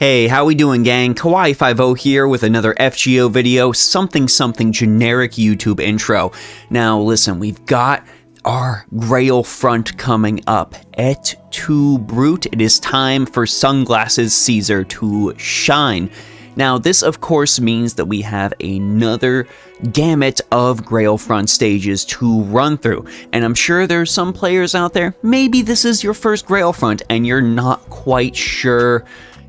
Hey, how we doing, gang? Kawaii50 here with another FGO video, something generic YouTube intro. Now listen, we've got our Grailfront coming up. Et tu Brute, it is time for Sunglasses Caesar to shine. Now this of course means that we have another gamut of Grailfront stages to run through, and I'm sure there's some players out there, maybe this is your first Grailfront and you're not quite sure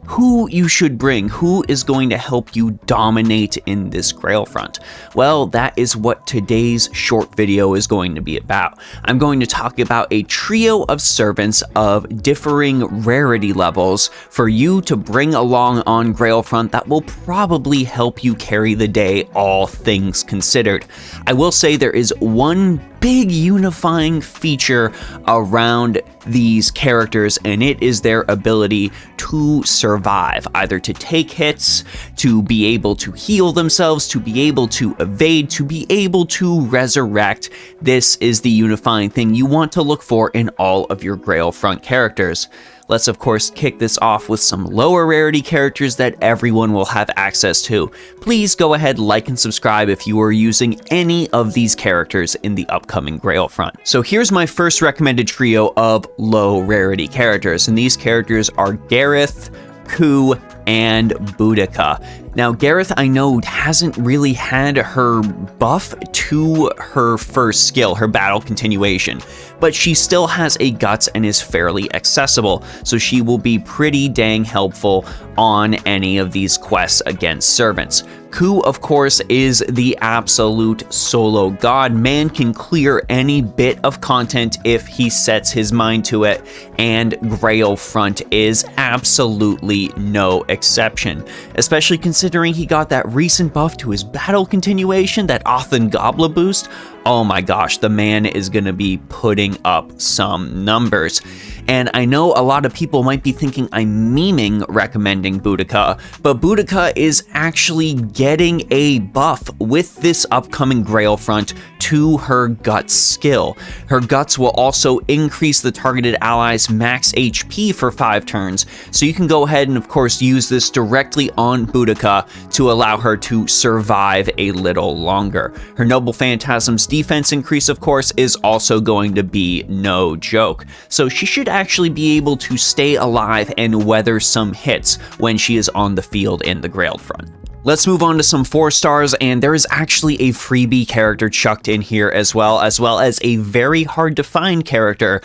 who you should bring, who is going to help you dominate in this Grailfront. Well, that is what today's short video is going to be about. I'm going to talk about a trio of servants of differing rarity levels for you to bring along on Grailfront that will probably help you carry the day, all things considered. I will say there is one big unifying feature around these characters, and it is their ability to survive, either to take hits, to be able to heal themselves, to be able to evade, to be able to resurrect. This is the unifying thing you want to look for in all of your Grailfront characters. Let's of course kick this off with some lower rarity characters that everyone will have access to. Please go ahead, like and subscribe if you are using any of these characters in the upcoming Grailfront. So here's my first recommended trio of low rarity characters, and these characters are Gareth, Ku, and Boudica. Now Gareth, I know, hasn't really had her buff to her first skill, her battle continuation, but she still has a guts and is fairly accessible, so she will be pretty dang helpful on any of these quests against servants. Ku, of course, is the absolute solo god. Man can clear any bit of content if he sets his mind to it, and Grailfront is absolutely no exception, especially considering he got that recent buff to his battle continuation, that Othan Gobla boost. Oh my gosh, the man is going to be putting up some numbers. And I know a lot of people might be thinking I'm memeing recommending Boudica, but Boudica is actually getting a buff with this upcoming Grailfront to her guts skill. Her guts will also increase the targeted ally's max HP for 5 turns, so you can go ahead and of course use this directly on Boudica to allow her to survive a little longer. Her Noble Phantasm's defense increase, of course, is also going to be no joke, so she should actually be able to stay alive and weather some hits when she is on the field in the Grailfront. Let's move on to some 4 stars, and there is actually a freebie character chucked in here as well as a very hard to find character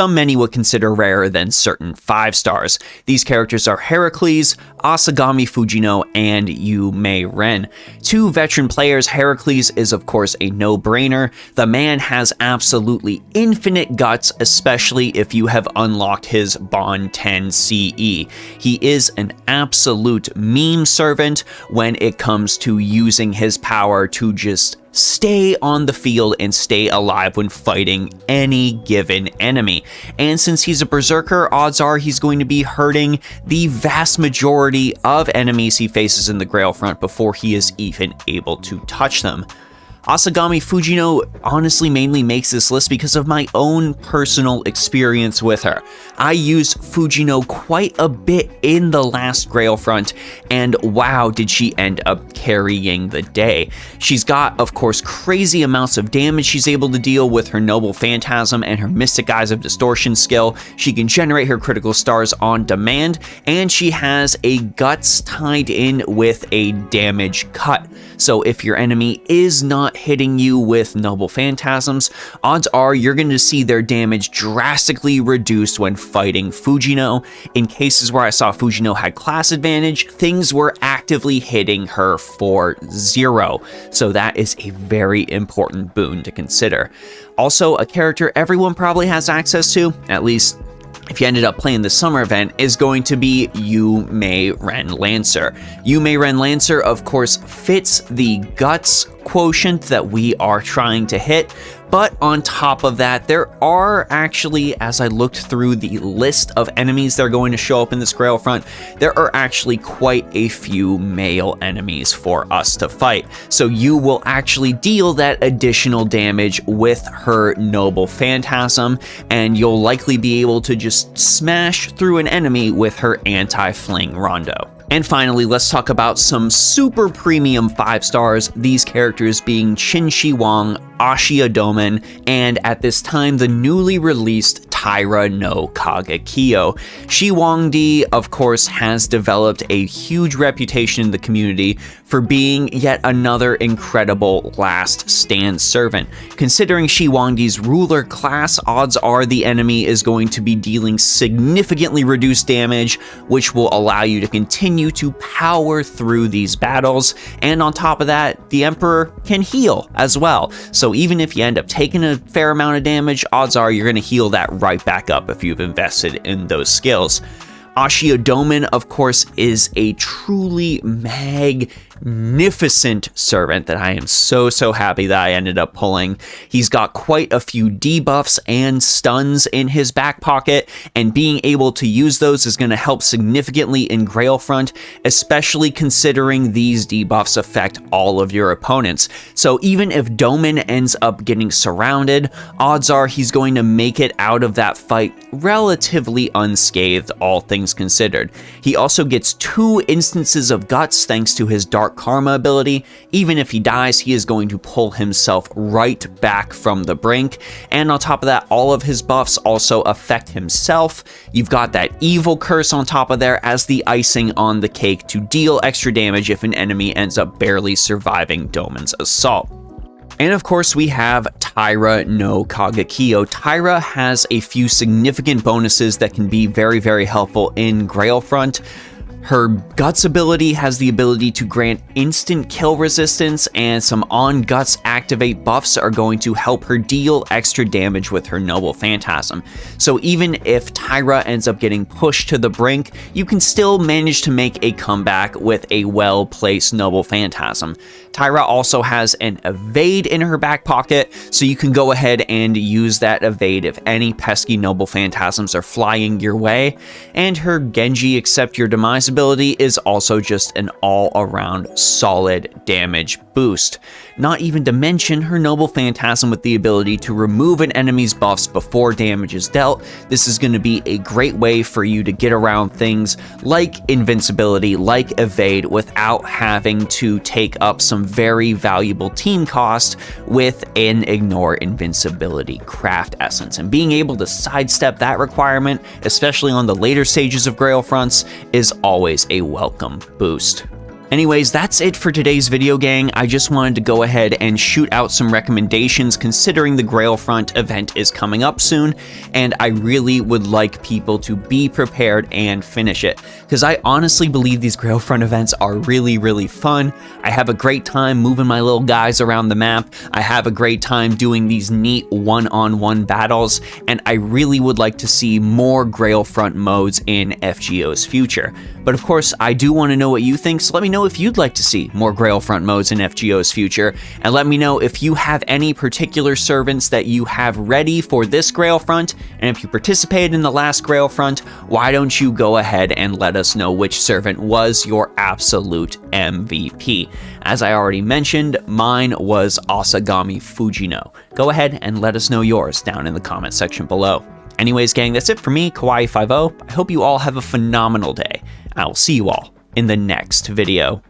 many would consider rarer than certain 5 stars. These characters are Heracles, Asagami Fujino, and Yume Ren. 2 veteran players, Heracles is of course a no-brainer. The man has absolutely infinite guts, especially if you have unlocked his Bond 10 CE. He is an absolute meme servant when it comes to using his power to just stay on the field and stay alive when fighting any given enemy. And since he's a berserker, odds are he's going to be hurting the vast majority of enemies he faces in the Grailfront before he is even able to touch them. Asagami Fujino honestly mainly makes this list because of my own personal experience with her. I used Fujino quite a bit in the last Grailfront, and wow, did she end up carrying the day. She's got, of course, crazy amounts of damage she's able to deal with her Noble Phantasm and her Mystic Eyes of Distortion skill. She can generate her critical stars on demand, and she has a guts tied in with a damage cut. So if your enemy is not hitting you with Noble Phantasms, odds are you're going to see their damage drastically reduced when fighting Fujino. In cases where I saw Fujino had class advantage, things were actively hitting her for 0. So that is a very important boon to consider. Also, a character everyone probably has access to, at least if you ended up playing the summer event, is going to be Yume Ren Lancer. Yume Ren Lancer, of course, fits the guts quotient that we are trying to hit, but on top of that, there are actually, as I looked through the list of enemies that are going to show up in this Grailfront, there are actually quite a few male enemies for us to fight. So you will actually deal that additional damage with her Noble Phantasm, and you'll likely be able to just smash through an enemy with her anti-fling Rondo. And finally, let's talk about some super premium 5 stars, these characters being Qin Shi Huang, Ashia Domin, and at this time, the newly released Taira no Kagekyo. Shi Huangdi, of course, has developed a huge reputation in the community for being yet another incredible last stand servant. Considering Shi Huangdi's ruler class, odds are the enemy is going to be dealing significantly reduced damage, which will allow you to continue to power through these battles. And on top of that, the Emperor can heal as well. So even if you end up taking a fair amount of damage, odds are you're going to heal that right back up if you've invested in those skills. Ashia Domin, of course, is a truly magnificent servant that I am so happy that I ended up pulling. He's got quite a few debuffs and stuns in his back pocket, and being able to use those is going to help significantly in Grailfront, especially considering these debuffs affect all of your opponents. So even if Domin ends up getting surrounded, odds are he's going to make it out of that fight relatively unscathed, all things considered. He also gets 2 instances of guts thanks to his Dark Karma ability. Even if he dies, he is going to pull himself right back from the brink. And on top of that, all of his buffs also affect himself. You've got that evil curse on top of there as the icing on the cake to deal extra damage if an enemy ends up barely surviving Domin's assault. And of course, we have Taira no Kagekyo. Taira has a few significant bonuses that can be very helpful in Grailfront. Her Guts ability has the ability to grant instant kill resistance, and some on Guts activate buffs are going to help her deal extra damage with her Noble Phantasm. So even if Taira ends up getting pushed to the brink, you can still manage to make a comeback with a well-placed Noble Phantasm. Taira also has an evade in her back pocket, so you can go ahead and use that evade if any pesky Noble Phantasms are flying your way. And her Genji Accept Your Demise ability is also just an all-around solid damage boost. Not even to mention her Noble Phantasm with the ability to remove an enemy's buffs before damage is dealt. This is going to be a great way for you to get around things like invincibility, like evade, without having to take up some very valuable team cost with an ignore invincibility craft essence. And being able to sidestep that requirement, especially on the later stages of Grailfronts, is always a welcome boost. Anyways, that's it for today's video, gang. I just wanted to go ahead and shoot out some recommendations considering the Grailfront event is coming up soon, and I really would like people to be prepared and finish it, because I honestly believe these Grailfront events are really fun. I have a great time moving my little guys around the map. I have a great time doing these neat one-on-one battles, and I really would like to see more Grailfront modes in FGO's future. But of course, I do want to know what you think, so let me know if you'd like to see more Grailfront modes in FGO's future, and let me know if you have any particular servants that you have ready for this Grailfront, and if you participated in the last Grailfront, why don't you go ahead and let us know which servant was your absolute MVP. As I already mentioned, mine was Asagami Fujino. Go ahead and let us know yours down in the comment section below. Anyways, gang, that's it for me, Kawaii50. I hope you all have a phenomenal day. I will see you all in the next video.